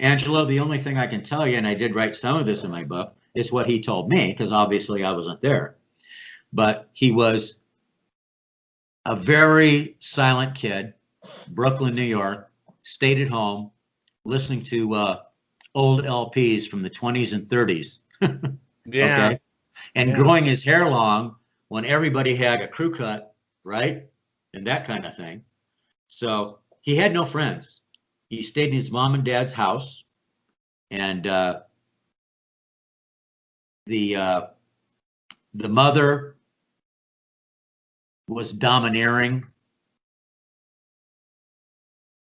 Angelo, the only thing I can tell you, and I did write some of this in my book, is what he told me, because obviously I wasn't there. But he was a very silent kid, Brooklyn, New York, stayed at home, listening to old LPs from the 20s and 30s. Yeah. Okay. And growing his hair long when everybody had a crew cut, right? And that kind of thing. So he had no friends. He stayed in his mom and dad's house. And the mother was domineering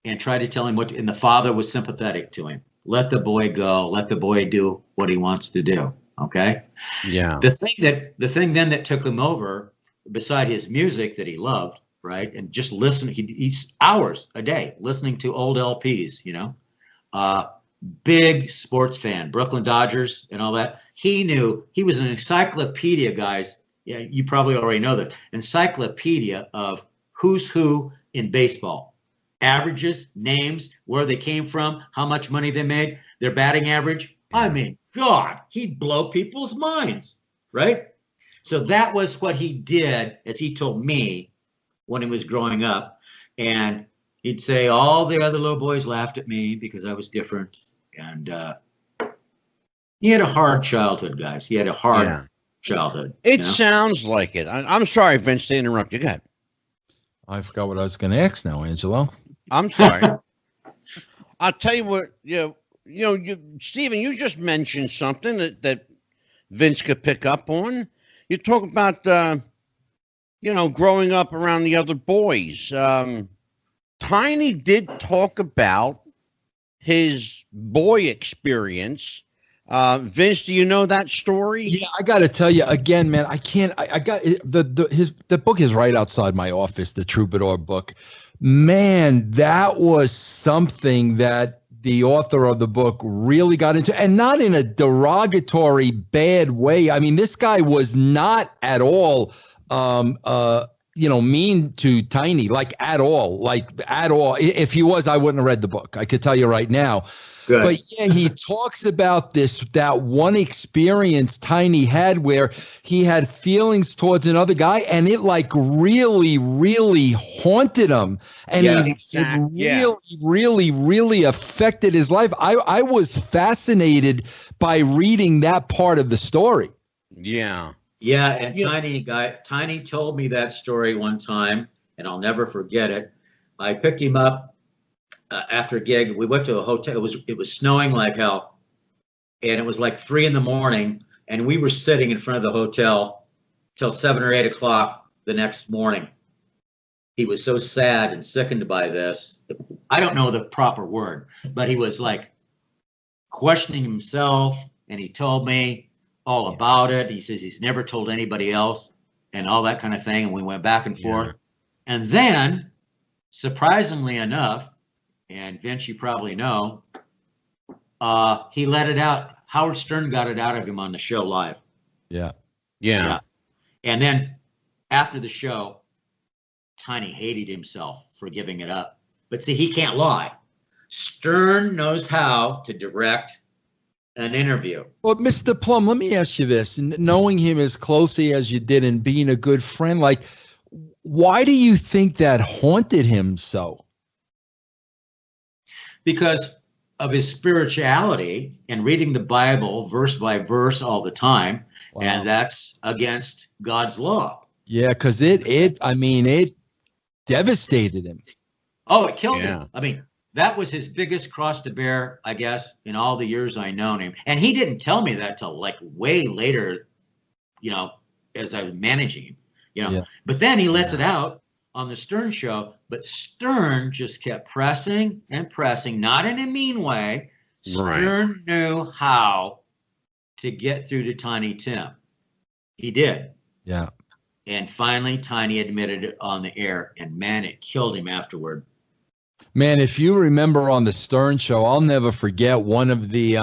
and tried to tell him what, and the father was sympathetic to him. Let the boy go. Let the boy do what he wants to do. Okay. Yeah. The thing then that took him over, beside his music that he loved, right, and just listen, he's hours a day listening to old LPs. Big sports fan, Brooklyn Dodgers and all that. He knew, he was an encyclopedia, guys. Yeah, you probably already know that. Encyclopedia of who's who in baseball. Averages, names, where they came from, how much money they made, their batting average. I mean, God, he'd blow people's minds, right? So that was what he did, as he told me when he was growing up. And he'd say all the other little boys laughed at me because I was different. And he had a hard childhood, guys. He had a hard childhood. It sounds like it. I'm sorry, Vince, to interrupt you. Go ahead. I forgot what I was going to ask now, Angelo. I'm sorry. I'll tell you what, Stephen, you just mentioned something that Vince could pick up on. You talk about, growing up around the other boys. Tiny did talk about his boy experience. Vince, do you know that story? Yeah, I got to tell you again, man. I can't. I got the book is right outside my office. The Troubadour book, man. That was something that the author of the book really got into, and not in a derogatory, bad way. I mean, this guy was not at all, mean to Tiny, like at all. If he was, I wouldn't have read the book. I could tell you right now. Good. But yeah, he talks about that one experience Tiny had where he had feelings towards another guy, and it like really, really haunted him, and it really, really affected his life. I was fascinated by reading that part of the story. Yeah. Yeah, and Tiny told me that story one time, and I'll never forget it. I picked him up after a gig. We went to a hotel. It was snowing like hell, and it was like 3 a.m, and we were sitting in front of the hotel till 7 or 8 o'clock the next morning. He was so sad and sickened by this. I don't know the proper word, but he was like questioning himself, and he told me all about it. He says he's never told anybody else and all that kind of thing, and we went back and forth. And then, surprisingly enough, and Vince, you probably know, he let it out. Howard Stern got it out of him on the show live. Yeah. And then after the show, Tiny hated himself for giving it up. But see, he can't lie. Stern knows how to direct an interview. Well, Mr. Plym, let me ask you this. Knowing him as closely as you did and being a good friend, like, why do you think that haunted him so? Because of his spirituality and reading the Bible verse by verse all the time. Wow. And that's against God's law. Yeah, because it devastated him. Oh, it killed him. I mean, that was his biggest cross to bear, I guess, in all the years I known him. And he didn't tell me that till like way later, as I was managing him, But then he lets it out on the Stern show, but Stern just kept pressing and pressing, not in a mean way. Stern knew how to get through to Tiny Tim. He did. Yeah. And finally, Tiny admitted it on the air, and man, it killed him afterward. Man, if you remember on the Stern show, I'll never forget one of the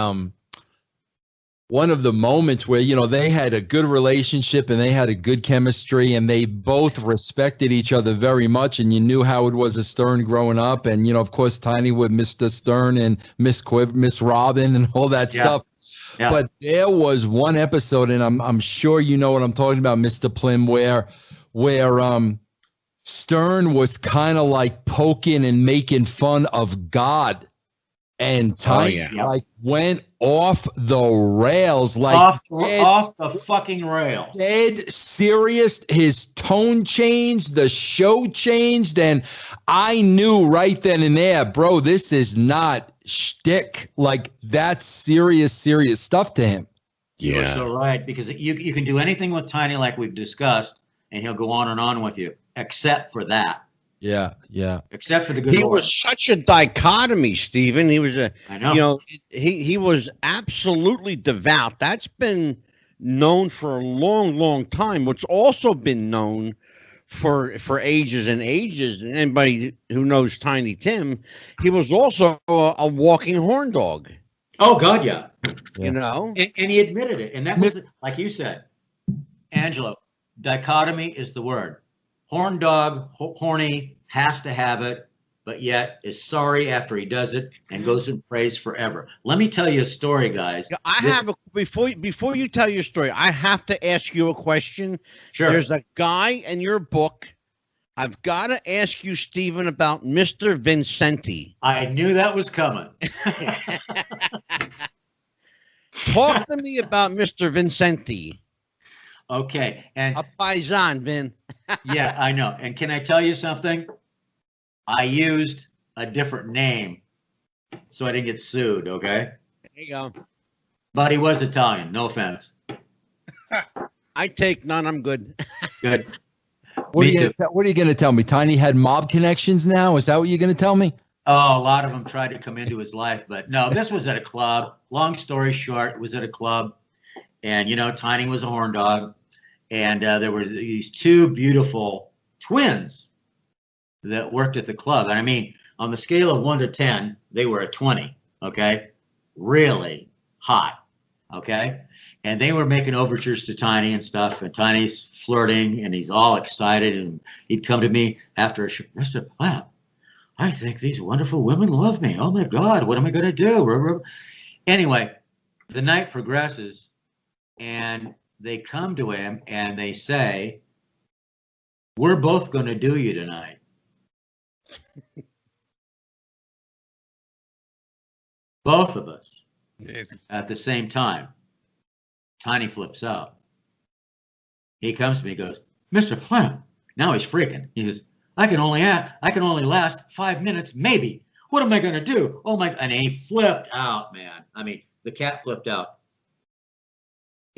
one of the moments where, you know, they had a good relationship and they had a good chemistry and they both respected each other very much. And you knew Howard was a Stern growing up. And, you know, of course, Tiny with Mr. Stern and Miss Robin and all that stuff. Yeah. But there was one episode, and I'm sure you know what I'm talking about, Mr. Plym, where Stern was kind of like poking and making fun of God. And Tiny like went off the rails, like off the fucking rail. Dead serious. His tone changed, the show changed, and I knew right then and there, bro, this is not shtick. Like, that's serious stuff to him. Yeah, you're so right, because you can do anything with Tiny, like we've discussed, and he'll go on and on with you, except for that. Yeah. Except for the good. He was such a dichotomy, Stephen. He was I know. You know, he was absolutely devout. That's been known for a long time. What's also been known for ages and ages. And anybody who knows Tiny Tim, he was also a walking horn dog. Oh God, yeah. You know, and he admitted it. And that was, like you said, Angelo. Dichotomy is the word. Horn dog, horny, has to have it, but yet is sorry after he does it and goes and prays forever. Let me tell you a story, guys. Before you tell your story, I have to ask you a question. Sure. There's a guy in your book. I've got to ask you, Stephen, about Mr. Vincenti. I knew that was coming. Talk to me about Mr. Vincenti. Okay, and a paisan, Vin. Yeah, I know. And can I tell you something? I used a different name so I didn't get sued, okay? There you go. But he was Italian, no offense. I take none, I'm good. Good. What are you going to tell me? Tiny had mob connections now? Is that what you're going to tell me? Oh, a lot of them tried to come into his life, but no, this was at a club. Long story short, it was at a club. And, you know, Tiny was a horn dog. And there were these two beautiful twins that worked at the club. And I mean, on the scale of 1 to 10, they were a 20, okay? Really hot, okay? And they were making overtures to Tiny and stuff. And Tiny's flirting, and he's all excited. And he'd come to me after a show, Mr. Wow, I think these wonderful women love me. Oh, my God, what am I going to do? Anyway, the night progresses, and they come to him and they say, we're both going to do you tonight. Both of us. Jesus. At the same time. Tiny flips out. He comes to me, goes, Mr. Plym. Now he's freaking. He goes, I can only last 5 minutes, maybe. What am I going to do? Oh my, and he flipped out, man. I mean, the cat flipped out.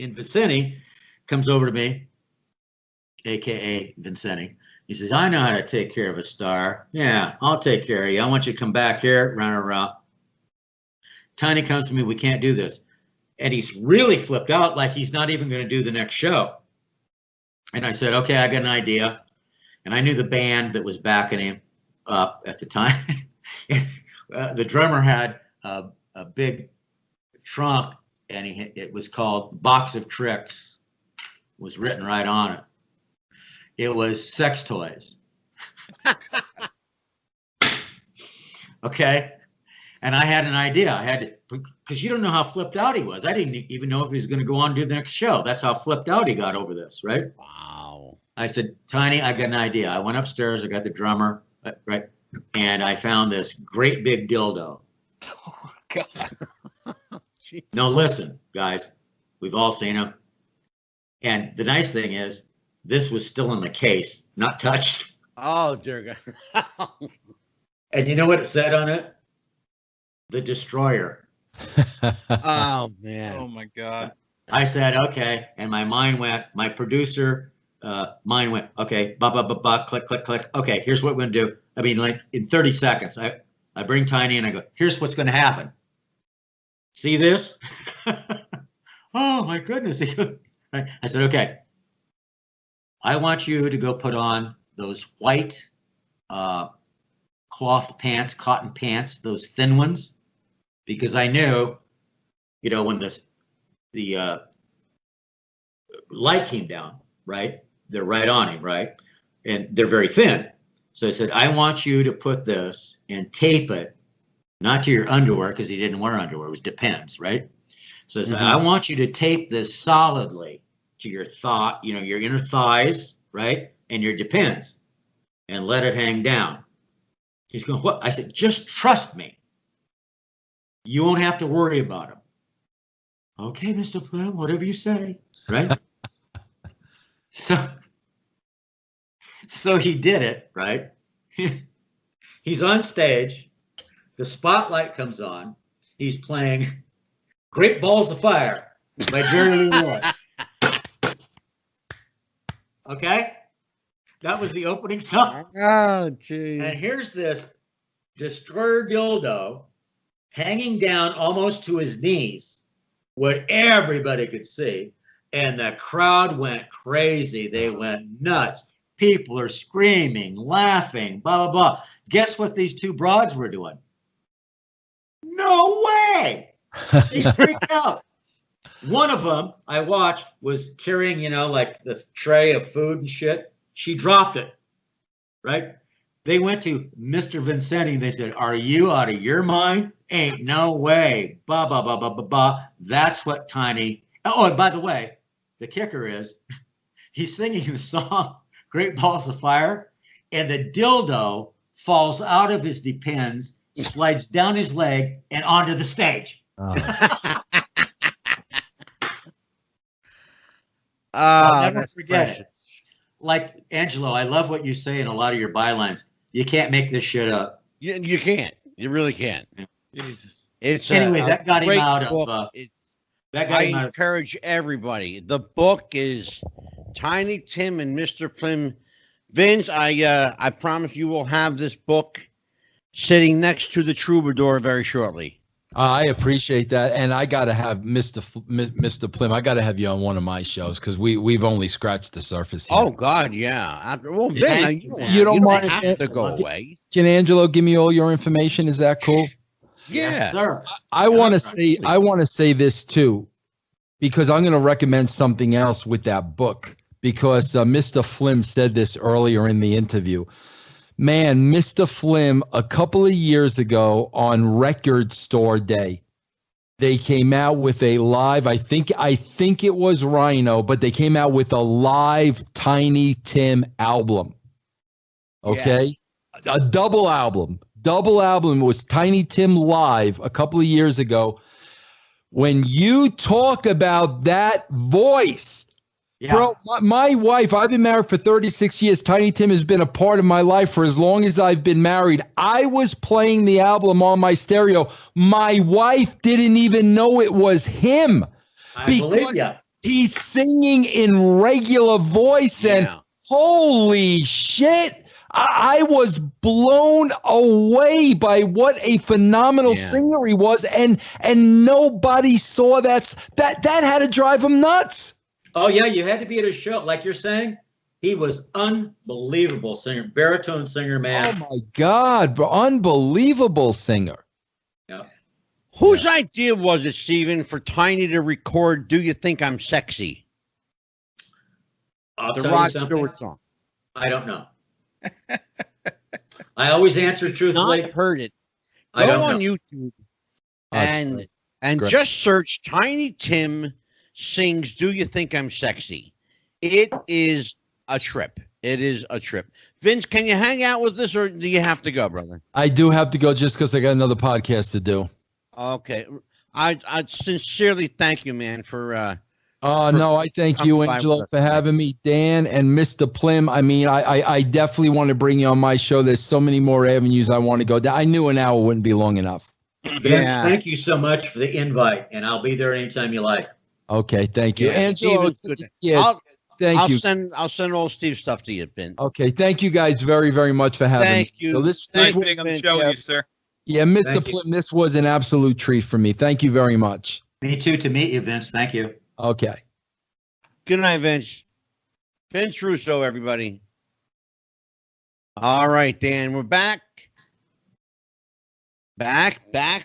And Vincenti comes over to me, AKA Vincenti. He says, I know how to take care of a star. Yeah, I'll take care of you. I want you to come back here, run around. Tiny comes to me, we can't do this. And he's really flipped out, like he's not even going to do the next show. And I said, okay, I got an idea. And I knew the band that was backing him up at the time. The drummer had a big trunk, and it was called Box of Tricks. It was written right on it. It was sex toys. Okay. And I had an idea. I had to, because you don't know how flipped out he was. I didn't even know if he was going to go on and do the next show. That's how flipped out he got over this, right? Wow. I said, Tiny, I've got an idea. I went upstairs. I got the drummer, right? And I found this great big dildo. Oh, God. No, listen, guys. We've all seen them. And the nice thing is, this was still in the case, not touched. Oh, dear God. And you know what it said on it? The Destroyer. Oh, man. Oh, my God. I said, okay. And my mind went, my producer mind went, okay, click, click, click. Okay, here's what we're going to do. I mean, like in 30 seconds, I bring Tiny and I go, here's what's going to happen. See this? Oh, my goodness. I said, okay. I want you to go put on those white cloth pants, cotton pants, those thin ones, because I knew, you know, when the the light came down, right? They're right on him, right? And they're very thin. So I said, I want you to put this and tape it, not to your underwear, because he didn't wear underwear. It was Depends, right? So I said, I want you to tape this solidly to your your inner thighs, right? And your Depends, and let it hang down. He's going, what? I said, just trust me. You won't have to worry about him. Okay, Mr. Plym, whatever you say, right? So he did it, right? He's on stage. The spotlight comes on. He's playing Great Balls of Fire by Jerry Lee Lewis. Okay? That was the opening song. Oh, geez. And here's this destroyer dildo hanging down almost to his knees, what everybody could see. And the crowd went crazy. They went nuts. People are screaming, laughing, blah, blah, blah. Guess what these two broads were doing? No way! They freaked out. One of them I watched was carrying, like the tray of food and shit. She dropped it, right? They went to Mr. Vincenti. They said, are you out of your mind? Ain't no way. Blah, blah, blah, blah, blah, blah. That's what Tiny. Oh, and by the way, the kicker is he's singing the song Great Balls of Fire, and the dildo falls out of his Depends, slides down his leg, and onto the stage. Oh. I'll never forget it. Like, Angelo, I love what you say in a lot of your bylines. You can't make this shit up. You can't. You really can't. Jesus. It's anyway, that got him out book. of. I encourage everybody. The book is Tiny Tim and Mr. Plym. Vince, I promise you will have this book sitting next to the Troubadour very shortly. I appreciate that, and I got to have Mr. Plym. I got to have you on one of my shows because we've only scratched the surface here. Oh God, yeah. Well, Vin, you don't mind have to go away. Can Angelo give me all your information? Is that cool? Yeah, yes, sir. I want to say this too, because I'm going to recommend something else with that book because Mr. Plym said this earlier in the interview. Man, Mr. Plym, a couple of years ago on Record Store Day, they came out with a live, I think it was Rhino, but they came out with a live Tiny Tim album. Okay? Yeah. A double album. Double album was Tiny Tim Live a couple of years ago. When you talk about that voice, bro, my wife, I've been married for 36 years. Tiny Tim has been a part of my life for as long as I've been married. I was playing the album on my stereo. My wife didn't even know it was him. I believe you. He's singing in regular voice, and holy shit. I was blown away by what a phenomenal singer he was, and nobody saw that had to drive him nuts. Oh yeah, you had to be at a show, like you're saying. He was unbelievable singer, baritone singer, man. Oh my God, bro, unbelievable singer. Yeah. Whose idea was it, Stephen, for Tiny to record "Do You Think I'm Sexy"? The Rod Stewart song. I don't know. I always answer truthfully. Not heard it. Go on YouTube and just search Tiny Tim sings "Do You Think I'm Sexy." It is a trip. It is a trip. Vince, can you hang out with us, or do you have to go, brother? I do have to go just because I got another podcast to do. Okay. I sincerely thank you, man, for no, I thank you, Angelo, for having me. Dan and Mr. Plym. I mean, I definitely want to bring you on my show. There's so many more avenues I want to go down. I knew an hour wouldn't be long enough. Vince, thank you so much for the invite, and I'll be there anytime you like. Okay, thank you. Angelo, thank you. I'll send all Steve's stuff to you, Ben. Okay, thank you guys very, very much for having me. Thank you. So Thanks for being on the show with you, sir. Yeah, Mr. Plym, this was an absolute treat for me. Thank you very much. Me too, to meet you, Vince. Thank you. Okay. Good night, Vince. Vince Russo, everybody. All right, Dan, we're back. Back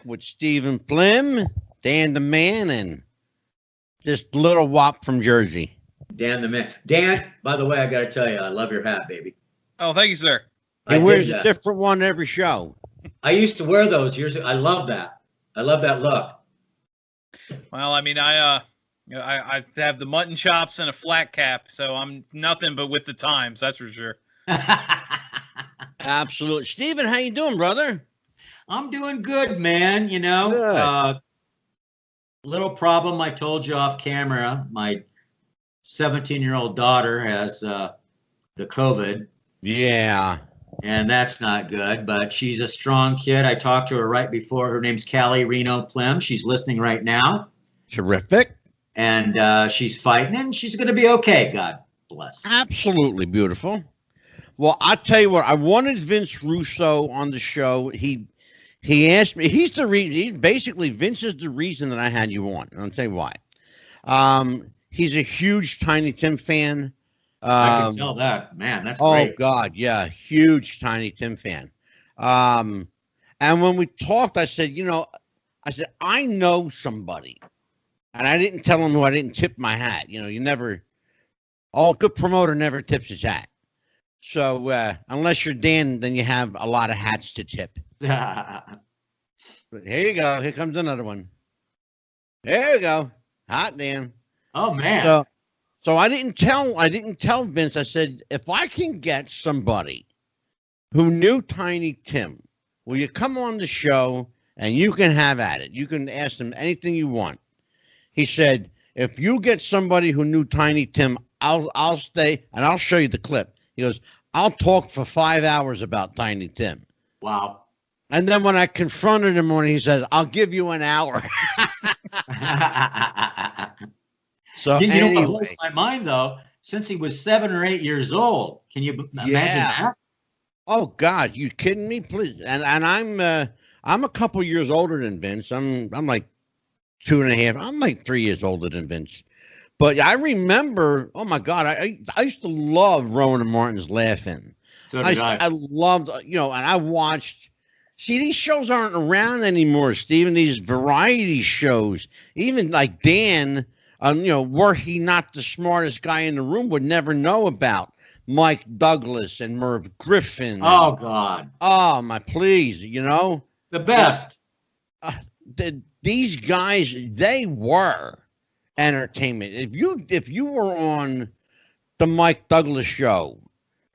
with Stephen Plym, Dan the Man, and This little wop from Jersey. Dan the man. Dan, by the way, I got to tell you, I love your hat, baby. Oh, thank you, sir. He wears a different one every show. I used to wear those years ago. I love that. I love that look. Well, I mean, I have the mutton chops and a flat cap, so I'm nothing but with the times. That's for sure. Absolutely. Stephen, how you doing, brother? I'm doing good, man. You know, little problem I told you off camera. My 17-year-old daughter has the COVID. Yeah. And that's not good, but she's a strong kid. I talked to her right before. Her name's Callie Reno Plym. She's listening right now. Terrific. And she's fighting, and she's going to be okay. God bless. Absolutely beautiful. Well, I'll tell you what. I wanted Vince Russo on the show. He asked me. He's the reason. Basically, Vince is the reason that I had you on. I'll tell you why. He's a huge Tiny Tim fan. I can tell that, man. That's great. Oh God, yeah, huge Tiny Tim fan. And when we talked, I said, I know somebody, and I didn't tell him who. I didn't tip my hat. You never. A good promoter never tips his hat. So unless you're Dan, then you have a lot of hats to tip. But here you go. Here comes another one. There you go. Hot Dan. Oh man. So I didn't tell Vince. I said, if I can get somebody who knew Tiny Tim, will you come on the show and you can have at it? You can ask them anything you want. He said, if you get somebody who knew Tiny Tim, I'll stay and I'll show you the clip. He goes, I'll talk for 5 hours about Tiny Tim. Wow. And then when I confronted him on it, he says, I'll give you an hour. So you know what blows my mind though? Since he was 7 or 8 years old, can you imagine that? Oh God, you kidding me? Please. And I'm a couple years older than Vince. I'm like 2.5. I'm like 3 years older than Vince. But I remember. Oh my God, I used to love Rowan and Martin's Laughing. So did I. I loved and I watched. See, these shows aren't around anymore, Stephen. These variety shows, even like Dan. Were he not the smartest guy in the room, would never know about Mike Douglas and Merv Griffin. Oh, God. Oh, my, please, The best. These guys, they were entertainment. If you were on the Mike Douglas show,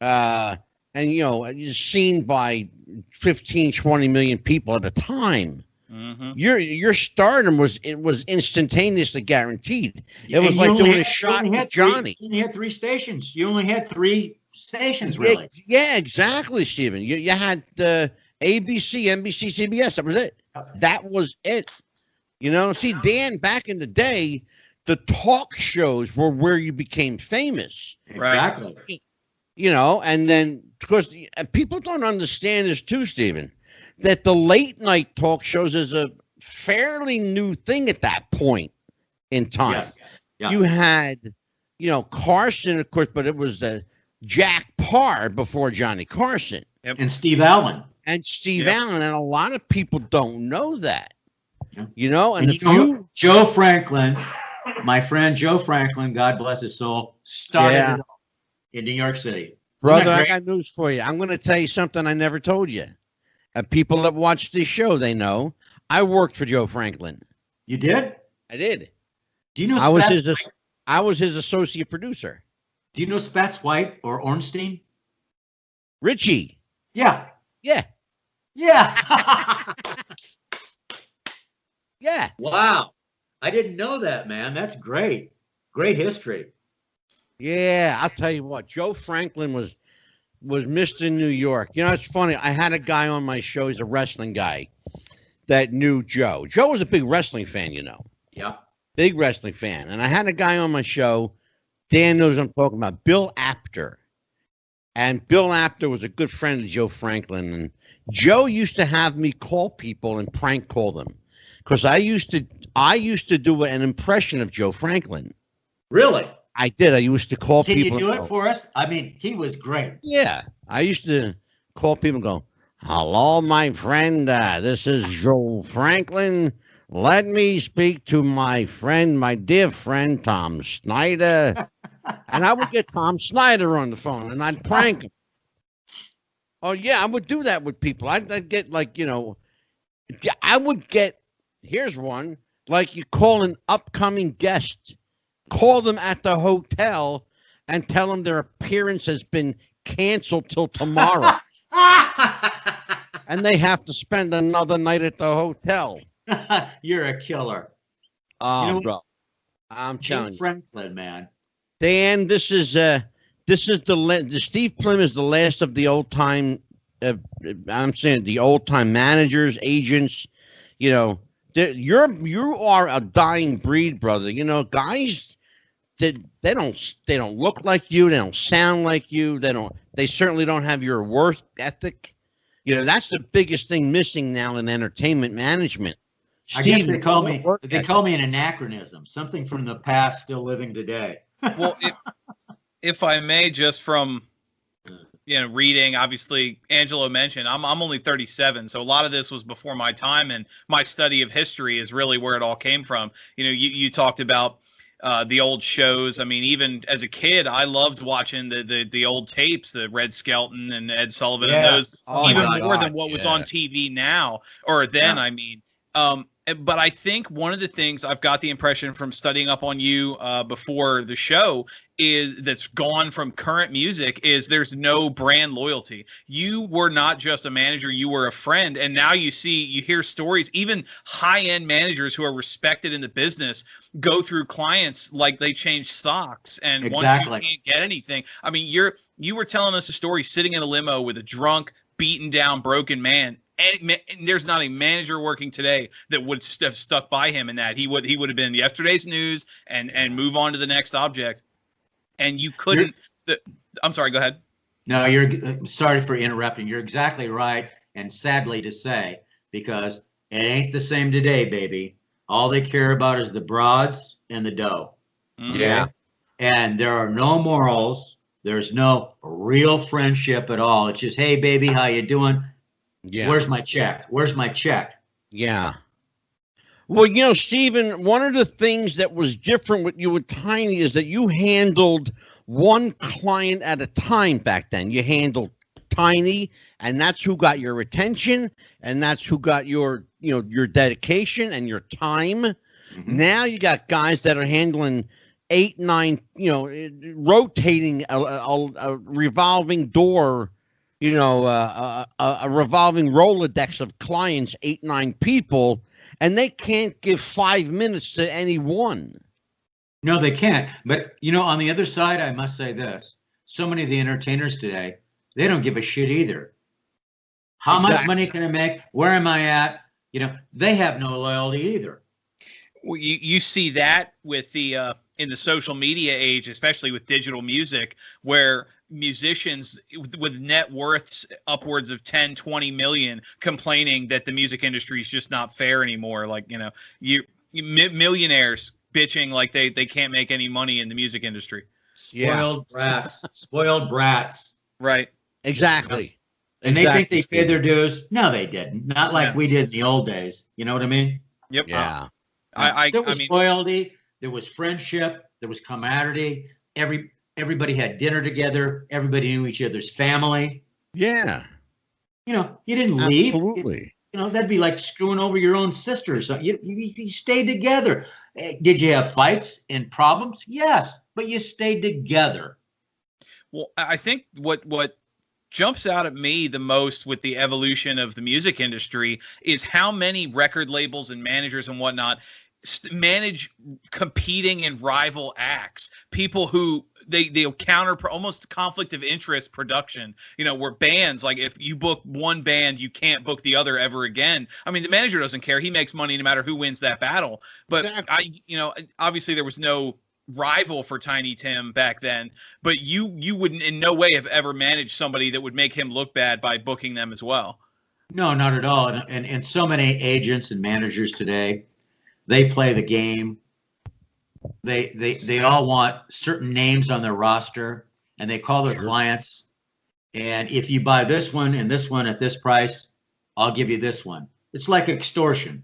and, you're seen by 15, 20 million people at a time, mm-hmm. Your stardom was instantaneously guaranteed. It was like doing a shot with Johnny. You only had 3 stations. You only had 3 stations, really. Yeah, exactly, Stephen. You had ABC, NBC, CBS. That was it. That was it. See, Dan, back in the day, the talk shows were where you became famous. Exactly. And then, because people don't understand this too, Stephen, that the late night talk shows is a fairly new thing at that point in time. Yes. Yeah. You had, Carson, of course, but it was Jack Parr before Johnny Carson. Yep. And Steve Allen. And a lot of people don't know that. Yeah. And Joe Franklin, my friend Joe Franklin, God bless his soul, started it in New York City. Brother, I got news for you. I'm going to tell you something I never told you. People that watch this show, they know. I worked for Joe Franklin. You did? I did. Do you know I was his associate producer. Do you know Spats White or Ornstein? Richie. Yeah. Yeah. Yeah. Yeah. Wow. I didn't know that, man. That's great. Great history. Yeah, I'll tell you what. Joe Franklin was Mr. New York. It's funny. I had a guy on my show. He's a wrestling guy that knew Joe. Joe was a big wrestling fan, Yeah. Big wrestling fan. And I had a guy on my show. Dan knows what I'm talking about. Bill Apter. And Bill Apter was a good friend of Joe Franklin. And Joe used to have me call people and prank call them. Because I used to do an impression of Joe Franklin. Really? I did. I used to call people. Can you do it for us? I mean, he was great. Yeah. I used to call people and go, hello, my friend. This is Joe Franklin. Let me speak to my friend, my dear friend, Tom Snyder. And I would get Tom Snyder on the phone and I'd prank him. Oh, yeah, I would do that with people. I'd get like, I would get, here's one, like you call an upcoming guest, call them at the hotel and tell them their appearance has been canceled till tomorrow. And they have to spend another night at the hotel. You're a killer. Oh, bro. I'm telling you. Franklin, man. Dan, this is the Steve Plym is the last of the old time. I'm saying the old time managers, agents. You are a dying breed, brother. Guys that they don't look like you, they don't sound like you, they certainly don't have your work ethic. That's the biggest thing missing now in entertainment management. I guess they call me an anachronism, something from the past still living today. Well, if I may, just from reading, obviously Angelo mentioned I'm only 37, so a lot of this was before my time, and my study of history is really where it all came from. You talked about the old shows. I mean, even as a kid, I loved watching the old tapes, the Red Skelton and Ed Sullivan, and those even more than what was on TV now or then. I mean, but I think one of the things I've got the impression from studying up on you before the show is that's gone from current music is there's no brand loyalty. You were not just a manager, you were a friend. And now you hear stories, even high-end managers who are respected in the business go through clients like they change socks. And once you can't get anything, I mean, you were telling us a story sitting in a limo with a drunk, beaten down, broken man. And there's not a manager working today that would have stuck by him in that. He would have been yesterday's news and move on to the next object. And you couldn't. I'm sorry. Go ahead. No, you're sorry for interrupting. You're exactly right, and sadly to say, because it ain't the same today, baby. All they care about is the broads and the dough. Okay? Yeah. And there are no morals. There's no real friendship at all. It's just, hey, baby, how you doing? Yeah. Where's my check? Where's my check? Yeah. Well, Stephen, one of the things that was different with you with Tiny is that you handled one client at a time back then. You handled Tiny, and that's who got your attention, and that's who got your dedication and your time. Mm-hmm. Now you got guys that are handling 8, 9, rotating a revolving door. A revolving Rolodex of clients, 8, 9 people, and they can't give 5 minutes to any one. No, they can't. But, on the other side, I must say this. So many of the entertainers today, they don't give a shit either. How much money can I make? Where am I at? They have no loyalty either. Well, you see that with the in the social media age, especially with digital music, where musicians with net worths upwards of 10, 20 million complaining that the music industry is just not fair anymore. Like, millionaires bitching like they can't make any money in the music industry. Spoiled brats. Right. Exactly. And they think they paid their dues. No, they didn't. Not like we did in the old days. You know what I mean? Yep. Yeah. There was loyalty. There was friendship. There was camaraderie. Everybody had dinner together. Everybody knew each other's family. Yeah. You didn't leave. Absolutely. That'd be like screwing over your own sister. So you stayed together. Did you have fights and problems? Yes, but you stayed together. Well, I think what jumps out at me the most with the evolution of the music industry is how many record labels and managers and whatnot manage competing and rival acts, people who they'll counter almost conflict of interest production, where bands, like if you book one band, you can't book the other ever again. I mean, the manager doesn't care. He makes money no matter who wins that battle. But obviously there was no rival for Tiny Tim back then, but you wouldn't in no way have ever managed somebody that would make him look bad by booking them as well. No, not at all. And so many agents and managers today, they play the game. They all want certain names on their roster, and they call their clients. And if you buy this one and this one at this price, I'll give you this one. It's like extortion.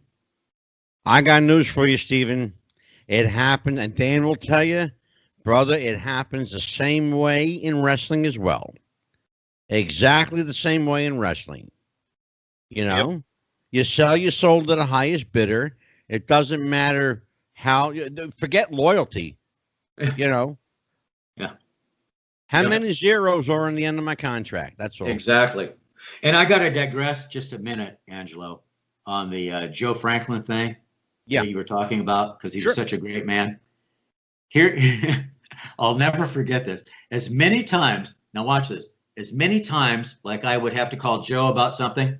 I got news for you, Stephen. It happened, and Dan will tell you, brother, it happens the same way in wrestling as well. Exactly the same way in wrestling. You know, you sell your soul to the highest bidder. It doesn't matter how, forget loyalty, you know. Yeah. How many zeros are in the end of my contract? That's all. Exactly. And I got to digress just a minute, Angelo, on the Joe Franklin thing that you were talking about, because he was such a great man. Here, I'll never forget this. As many times, now watch this, as many times like I would have to call Joe about something,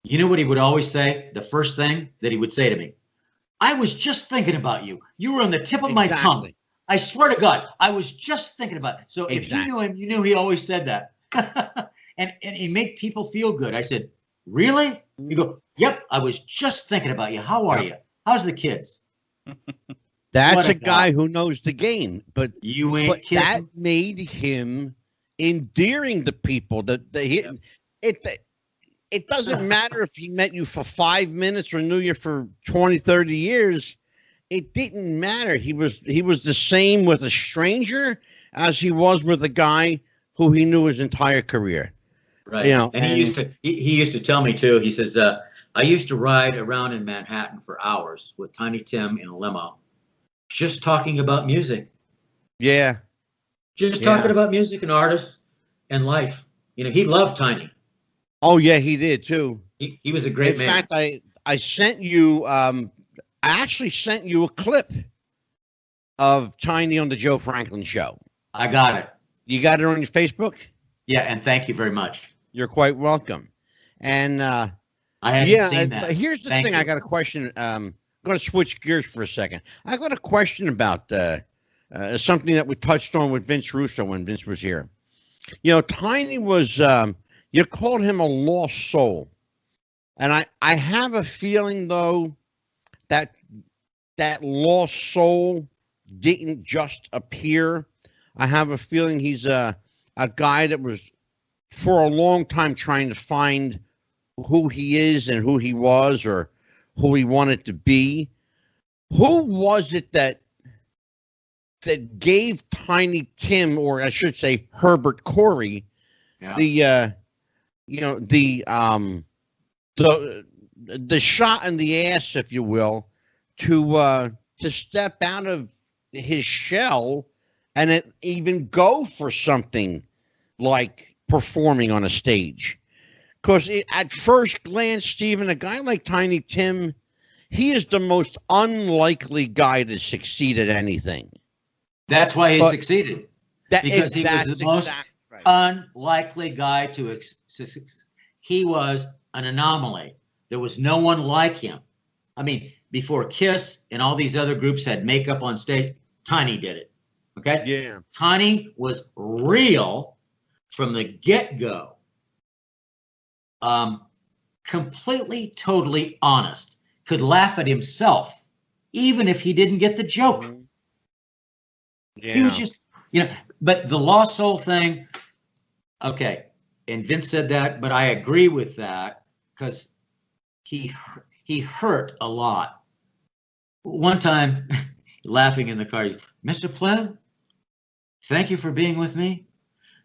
you know what he would always say? The first thing that he would say to me, I was just thinking about you. You were on the tip of my tongue. I swear to God, I was just thinking about it. So if you knew him, you knew he always said that. and he made people feel good. I said, really? You go, yep, I was just thinking about you. How are you? How's the kids? That's a guy who knows the game. But you ain't kidding. That made him endearing to people. It doesn't matter if he met you for 5 minutes or knew you for 20, 30 years. It didn't matter. He was the same with a stranger as he was with a guy who he knew his entire career. Right. You know, and he used to tell me too. He says, I used to ride around in Manhattan for hours with Tiny Tim in a limo, just talking about music. Yeah. Just talking about music and artists and life. You know, he loved Tiny. Oh yeah, he did too. He was a great man. In fact, I sent you. I actually sent you a clip of Tiny on the Joe Franklin show. I got it. You got it on your Facebook? Yeah, and thank you very much. You're quite welcome. And I hadn't seen that. Here's the thing. I got a question. I'm going to switch gears for a second. I got a question about something that we touched on with Vince Russo when Vince was here. You know, Tiny was, you called him a lost soul. And I have a feeling, though, that lost soul didn't just appear. I have a feeling he's a guy that was for a long time trying to find who he is and who he was or who he wanted to be. Who was it that gave Tiny Tim, or I should say Herbert Corey, the shot in the ass, if you will, to step out of his shell and even go for something like performing on a stage? Because at first glance, Stephen, a guy like Tiny Tim, he is the most unlikely guy to succeed at anything. That's why he succeeded. Because he was the most unlikely guy to succeed. He was an anomaly. There was no one like him. I mean, before Kiss and all these other groups had makeup on stage, Tiny did it. Okay? Yeah. Tiny was real from the get-go. Completely, totally honest. Could laugh at himself, even if he didn't get the joke. Yeah. He was just, but the lost soul thing, okay. And Vince said that, but I agree with that because he hurt a lot. One time, laughing in the car, Mr. Plym, thank you for being with me.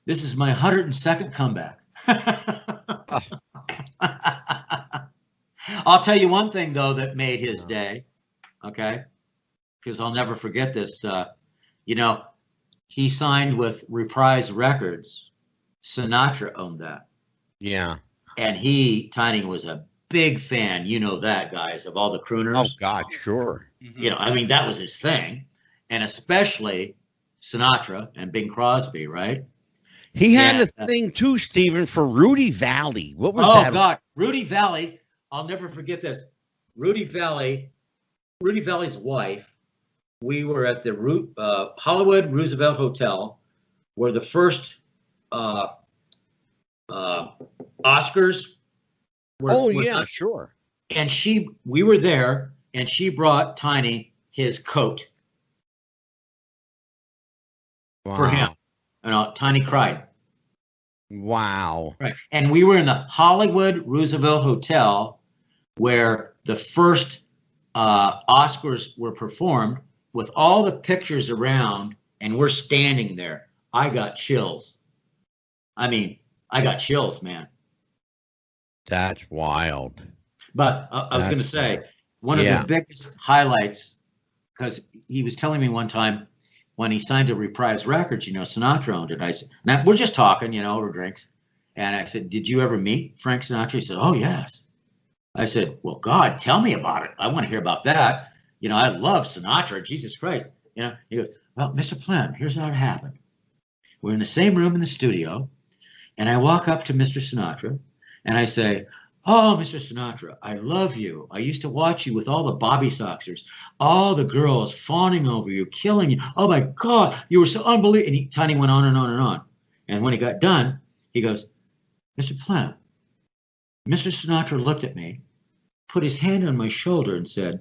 This is my 102nd comeback. I'll tell you one thing, though, that made his day, okay? Because I'll never forget this. He signed with Reprise Records. Sinatra owned that. Yeah. And Tiny was a big fan, you know that, guys, of all the crooners. Oh, God, sure. That was his thing. And especially Sinatra and Bing Crosby, right? He had a thing, too, Stephen, for Rudy Valley. What was that? Oh, God. Rudy Valley. I'll never forget this. Rudy Valley's wife, we were at the Hollywood Roosevelt Hotel, where the first Oscars were. Sure. And we were there, and she brought Tiny his coat for him. And Tiny cried. Wow. Right. And we were in the Hollywood Roosevelt Hotel, where the first Oscars were performed with all the pictures around, and we're standing there. I got chills. I mean, I got chills, man. That's wild. But I was going to say, one of the biggest highlights, because he was telling me one time when he signed to Reprise Records, Sinatra owned it. I said, now we're just talking, over drinks. And I said, did you ever meet Frank Sinatra? He said, oh, yes. I said, well, God, tell me about it. I want to hear about that. I love Sinatra. Jesus Christ. He goes, well, Mr. Plym, here's how it happened. We're in the same room in the studio. And I walk up to Mr. Sinatra and I say, oh, Mr. Sinatra, I love you. I used to watch you with all the Bobby Soxers, all the girls fawning over you, killing you. Oh, my God, you were so unbelievable. And Tiny went on and on and on. And when he got done, he goes, Mr. Plym, Mr. Sinatra looked at me, put his hand on my shoulder and said,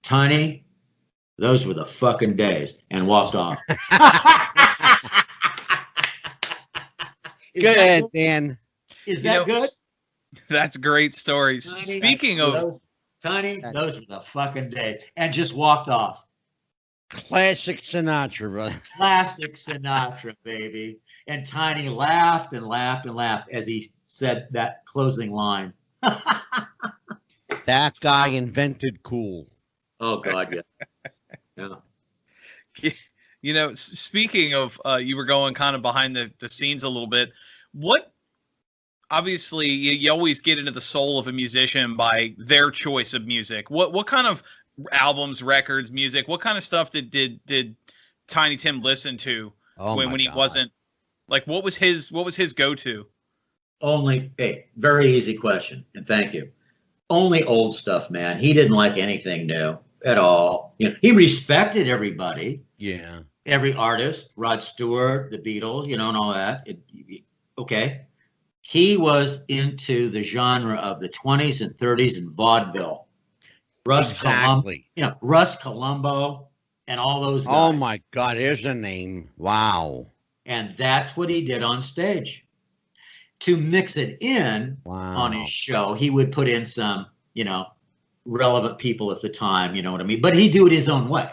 Tiny, those were the fucking days, and walked off. Good, Dan. Is that good? That's great stories. Tiny, Speaking of those were the fucking days, and just walked off. Classic Sinatra, brother. Classic Sinatra, baby. And Tiny laughed and laughed and laughed as he said that closing line. That guy invented cool. Oh God, yeah. Speaking of, you were going kind of behind the scenes a little bit. What? Obviously, you always get into the soul of a musician by their choice of music. What kind of albums, records, music? What kind of stuff did Tiny Tim listen to when he wasn't like? What was his go-to? Very easy question, and thank you. Only old stuff, man. He didn't like anything new at all. He respected everybody. Yeah. Every artist, Rod Stewart, the Beatles, and all that. Okay. He was into the genre of the 20s and 30s and vaudeville. Russ Columbo, and all those guys. Oh my God, here's a name. Wow. And that's what he did on stage. To mix it in on his show, he would put in some, relevant people at the time, you know what I mean? But he'd do it his own way,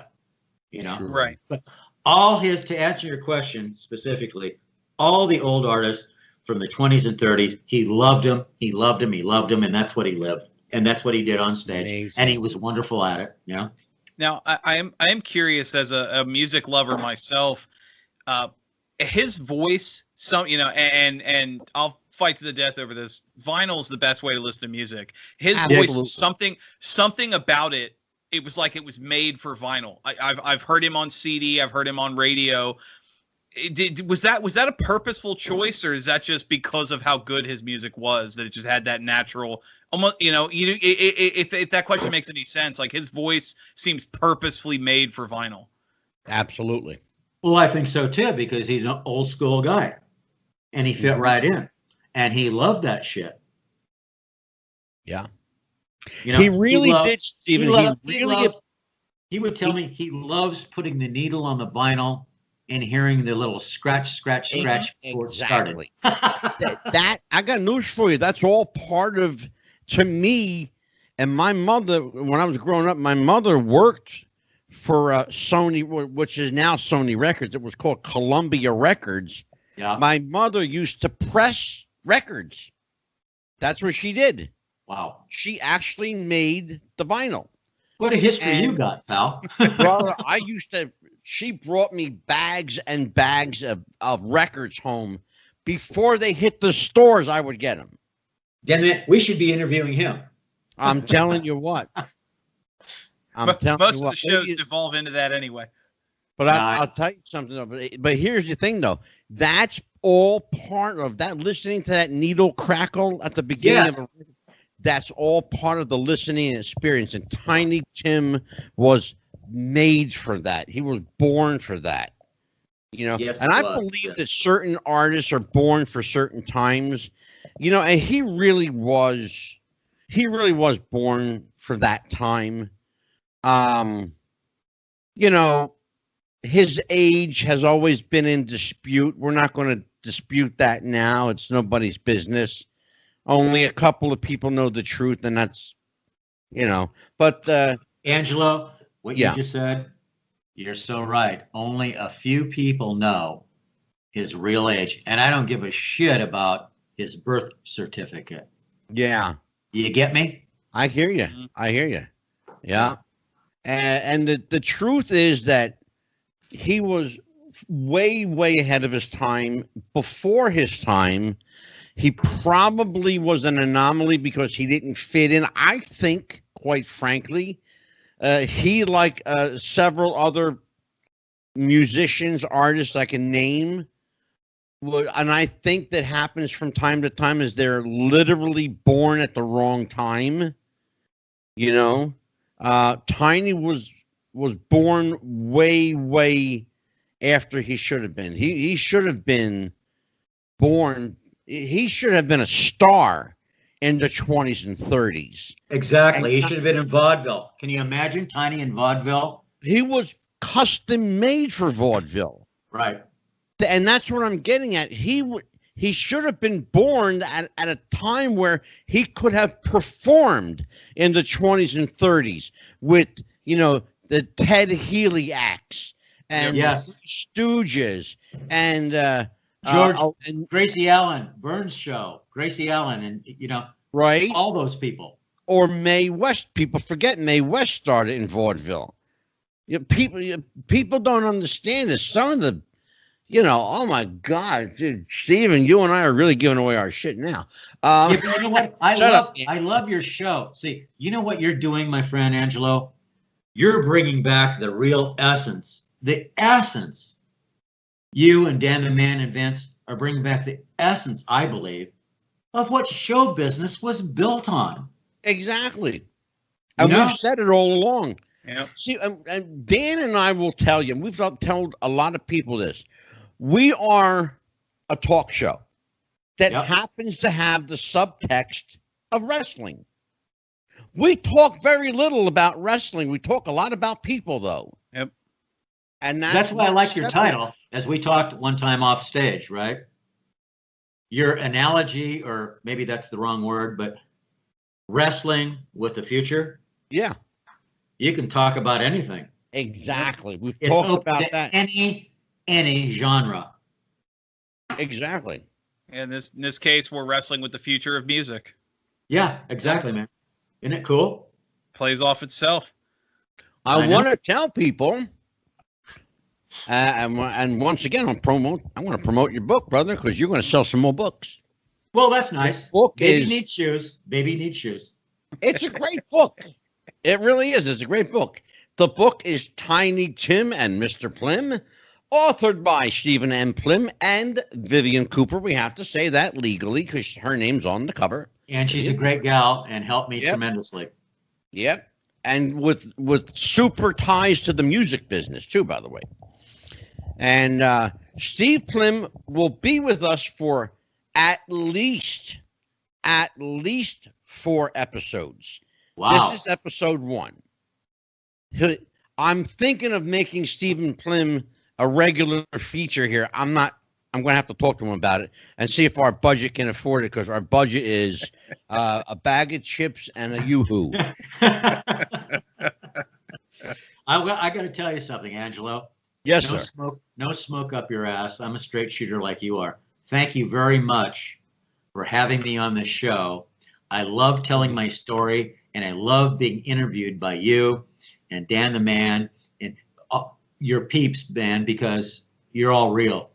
Right. But to answer your question specifically, all the old artists from the 20s and 30s, he loved them, and that's what he lived. And that's what he did on stage. Amazing. And he was wonderful at it, Now, I am curious as a music lover myself, his voice, and I'll fight to the death over this. Vinyl is the best way to listen to music. His voice, something about it. It was like it was made for vinyl. I've heard him on CD. I've heard him on radio. Was that a purposeful choice, or is that just because of how good his music was that it just had that natural? Almost, if that question makes any sense, like his voice seems purposefully made for vinyl. Absolutely. Well, I think so too, because he's an old school guy, and he fit right in, and he loved that shit. Yeah. He really did, Stephen. He would tell me he loves putting the needle on the vinyl and hearing the little scratch before it started. that I got news for you. That's all part of, to me, and my mother, when I was growing up, my mother worked for Sony, which is now Sony Records. It was called Columbia Records. Yeah. My mother used to press records. That's what she did. Wow. She actually made the vinyl. What a history you got, pal. Brother, she brought me bags and bags of records home. Before they hit the stores, I would get them. Damn it, we should be interviewing him. I'm telling you what. Most of the shows devolve into that anyway. But I'll tell you something, though. But here's the thing, though. That's all part of that, listening to that needle crackle at the beginning of a record. That's all part of the listening experience. And Tiny Tim was made for that. He was born for that. Yes, and I believe that certain artists are born for certain times. And he really was born for that time. His age has always been in dispute. We're not going to dispute that now. It's nobody's business. Only a couple of people know the truth, and that's, but Angelo, what Yeah. you just said, you're so right. Only a few people know his real age, and I don't give a shit about his birth certificate. Yeah. You get me? I hear you. I hear you. Yeah. And the truth is that he was way, way ahead of his time. Before his time, he probably was an anomaly because he didn't fit in. I think, quite frankly, he, like several other musicians, artists I can name, and I think that happens from time to time, is they're literally born at the wrong time. You know, Tiny was born way, way after he should have been. He should have been born. He should have been a star in the 20s and 30s. Exactly. He should have been in vaudeville. Can you imagine Tiny in vaudeville? He was custom made for vaudeville. Right. And that's what I'm getting at. He should have been born at a time where he could have performed in the 20s and 30s with, you know, the Ted Healy acts and Yes. Stooges and George and Gracie Allen, Burns Show, Gracie Allen, and you know, right, all those people. Or Mae West. People forget Mae West started in vaudeville. You know, people don't understand this. Some of the, you know, oh my God, dude, Stephen, you and I are really giving away our shit now. Yeah, but you know what? I love your show. See, you know what you're doing, my friend Angelo? You're bringing back the real essence. The essence. You and Dan the Man and Vince are bringing back the essence, I believe, of what show business was built on. Exactly. And we've said it all along. Yeah. See, and Dan and I will tell you, and we've told a lot of people this, we are a talk show that happens to have the subtext of wrestling. We talk very little about wrestling. We talk a lot about people, though. Yep. And that's why I like your title, as we talked one time off stage, right? Your analogy, or maybe that's the wrong word, but wrestling with the future. Yeah. You can talk about anything. Exactly. We've talked about that. Any genre. Exactly. And in this case, we're wrestling with the future of music. Yeah, exactly, man. Isn't it cool? Plays off itself. I want to tell people, and once again, I want to promote your book, brother, because you're going to sell some more books. Well, that's nice. Baby needs shoes. Baby needs shoes. It's a great book. It really is. It's a great book. The book is Tiny Tim and Mr. Plym, authored by Stephen M. Plym and Vivian Cooper. We have to say that legally because her name's on the cover. And she's a great gal and helped me tremendously. Yep. And with super ties to the music business, too, by the way. And Steve Plym will be with us for at least 4 episodes. Wow. This is episode 1. I'm thinking of making Stephen Plym a regular feature here. I'm going to have to talk to him about it and see if our budget can afford it, because our budget is a bag of chips and a yoo-hoo. I got to tell you something, Angelo. Yes, sir. No smoke up your ass. I'm a straight shooter like you are. Thank you very much for having me on this show. I love telling my story, and I love being interviewed by you and Dan the Man and your peeps, man, because you're all real.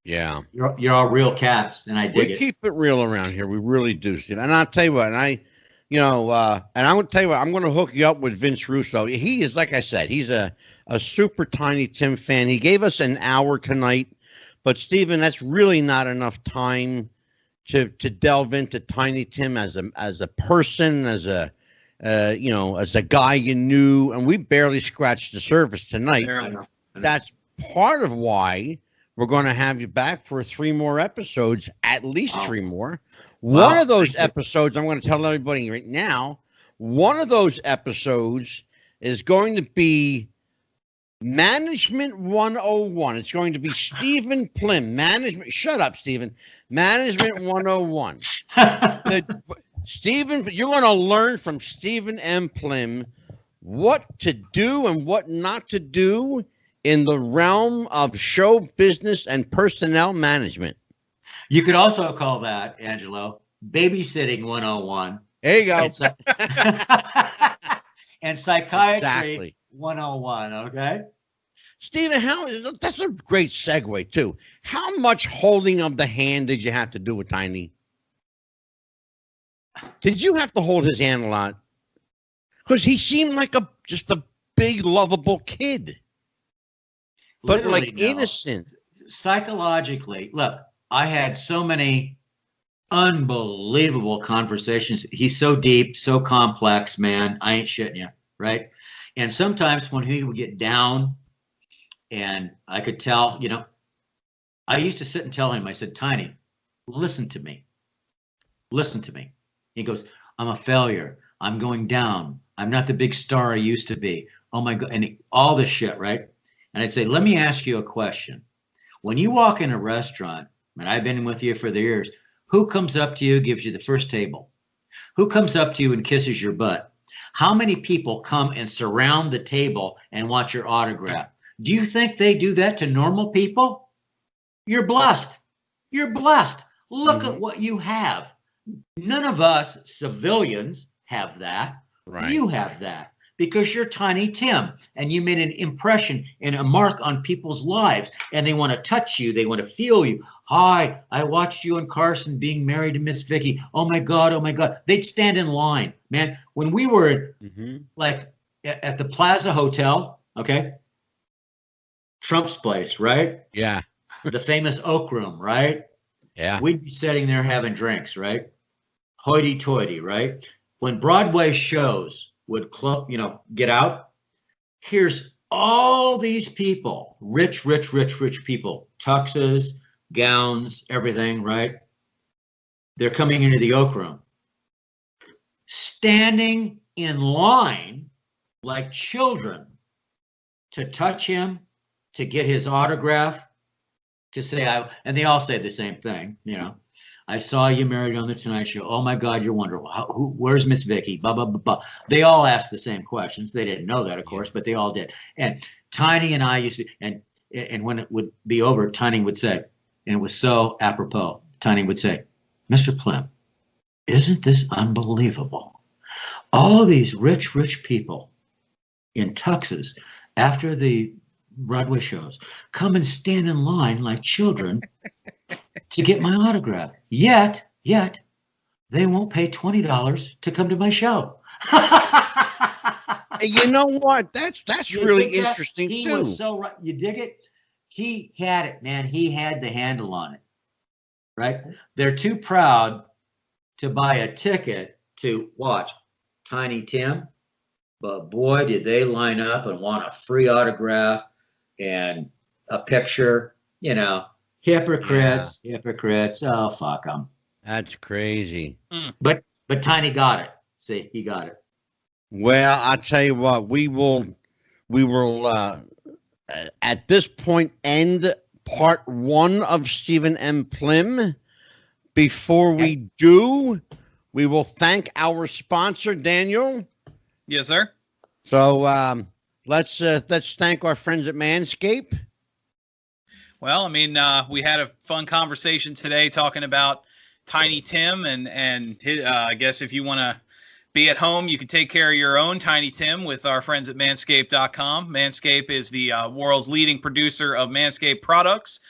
Yeah. You're all real cats, and I dig it. We keep it real around here. We really do, Steve. And I'll tell you what, and I'm going to tell you what, I'm going to hook you up with Vince Russo. He is, like I said, he's a super Tiny Tim fan. He gave us an hour tonight, but Stephen, that's really not enough time to delve into Tiny Tim as a person, as a guy you knew, and we barely scratched the surface tonight. That's part of why we're going to have you back for 3 more episodes, at least 3 more. One of those episodes, I'm going to tell everybody right now, one of those episodes is going to be Management 101. It's going to be Stephen Plym. Shut up, Stephen. Management 101. Stephen, you're going to learn from Stephen M. Plym what to do and what not to do in the realm of show business and personnel management. You could also call that, Angelo, babysitting 101. There you go. And psychiatry Exactly. 101, okay? Stephen, that's a great segue, too. How much holding of the hand did you have to do with Tiny? Did you have to hold his hand a lot? Because he seemed like just a big, lovable kid. But Literally, like no. innocent. Psychologically, look, I had so many unbelievable conversations. He's so deep, so complex, man. I ain't shitting you, right? And sometimes when he would get down, and I could tell, I used to sit and tell him, I said, Tiny, listen to me. Listen to me. He goes, I'm a failure. I'm going down. I'm not the big star I used to be. Oh my God. And all this shit, right? And I'd say, let me ask you a question. When you walk in a restaurant, and I've been with you for the years, who comes up to you, gives you the first table? Who comes up to you and kisses your butt? How many people come and surround the table and watch your autograph? Do you think they do that to normal people? You're blessed. You're blessed. Look at what you have. None of us civilians have that. Right. You have that because you're Tiny Tim and you made an impression and a mark on people's lives and they want to touch you. They want to feel you. Hi, I watched you and Carson being married to Miss Vicky. Oh my God. Oh my God. They'd stand in line, man. When we were like at the Plaza Hotel, okay? Trump's place, right? Yeah. The famous Oak Room, right? Yeah. We'd be sitting there having drinks, right? Hoity-toity, right? When Broadway shows would get out, here's all these people, rich people, tuxes, gowns, everything, right? They're coming into the Oak Room, standing in line like children to touch him, to get his autograph, to say, and they all say the same thing, I saw you married on the Tonight Show. Oh my God, you're wonderful. Where's Miss Vicky? Blah, blah, blah, blah. They all asked the same questions. They didn't know that, of course, but they all did. And Tiny and I used to, and when it would be over, Tiny would say, and it was so apropos, Tiny would say, Mr. Plym, isn't this unbelievable? All these rich people in tuxes after the Broadway shows come and stand in line like children to get my autograph. Yet they won't pay $20 to come to my show. You know what? That's really interesting he too. Was so right. You dig it? He had it, man. He had the handle on it. Right? They're too proud to buy a ticket to watch Tiny Tim, but boy, did they line up and want a free autograph and a picture. Hypocrites. Oh, fuck them. That's crazy. But Tiny got it. See, he got it. Well, I'll tell you what, we will at this point end part 1 of Stephen M. Plym. Before we do, we will thank our sponsor, Daniel. Yes, sir. So let's thank our friends at Manscaped. Well, I mean, we had a fun conversation today talking about Tiny Tim and his, I guess if you want to be at home, you can take care of your own Tiny Tim with our friends at Manscaped.com. Manscaped is the world's leading producer of Manscaped products,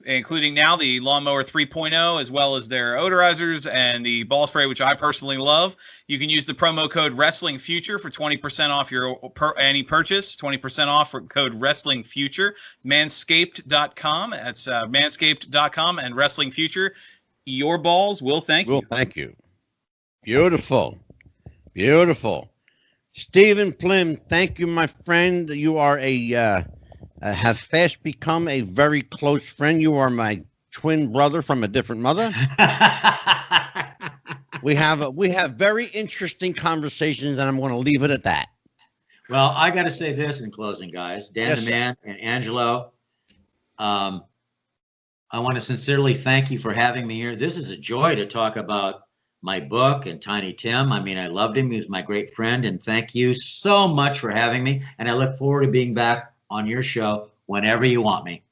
including now the Lawnmower 3.0, as well as their odorizers and the ball spray, which I personally love. You can use the promo code Wrestling Future for 20% off your any purchase. 20% off for code Wrestling Future. Manscaped.com. That's Manscaped.com and Wrestling Future. Your balls will thank you. Will thank you. Beautiful. Stephen Plym, thank you, my friend. You are have fast become a very close friend. You are my twin brother from a different mother. We have very interesting conversations, and I'm going to leave it at that. Well, I got to say this in closing, guys. Dan the Man and Angelo, I want to sincerely thank you for having me here. This is a joy to talk about my book and Tiny Tim. I mean, I loved him. He was my great friend. And thank you so much for having me. And I look forward to being back on your show whenever you want me.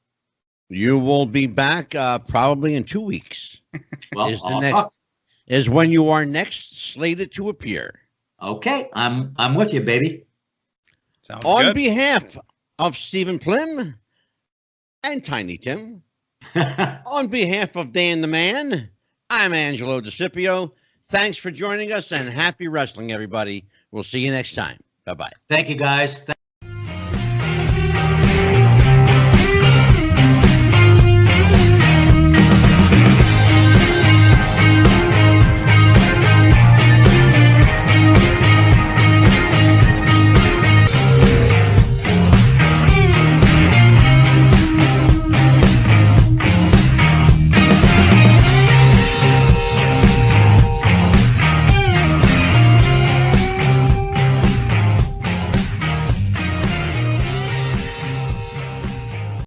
You will be back probably in 2 weeks. Well, is when you are next slated to appear. Okay, I'm with you, baby. Sounds On good. behalf of Stephen Plym and Tiny Tim, on behalf of Dan the Man, I'm Angelo DeCipio. Thanks for joining us and happy wrestling, everybody. We'll see you next time. Bye-bye. Thank you, guys.